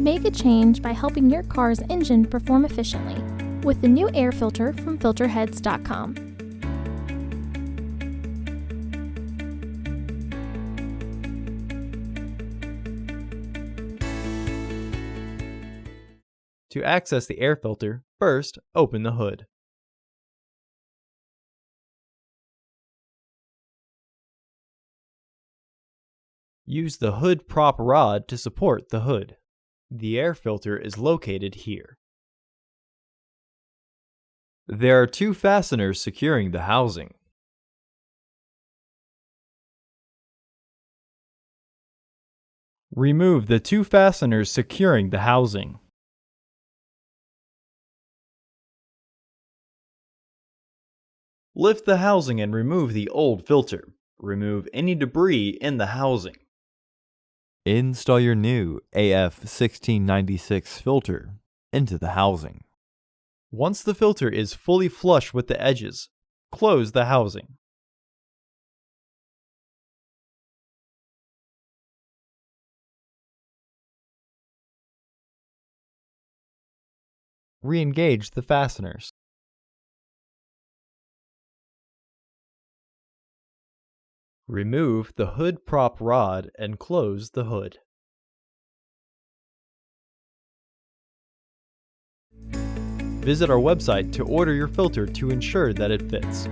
Make a change by helping your car's engine perform efficiently with the new air filter from Filterheads.com. To access the air filter, first open the hood. Use the hood prop rod to support the hood. The air filter is located here. There are two fasteners securing the housing. Remove the two fasteners securing the housing. Lift the housing and remove the old filter. Remove any debris in the housing. Install your new AF1696 filter into the housing. Once the filter is fully flush with the edges, close the housing. Re-engage the fasteners. Remove the hood prop rod and close the hood. Visit our website to order your filter to ensure that it fits.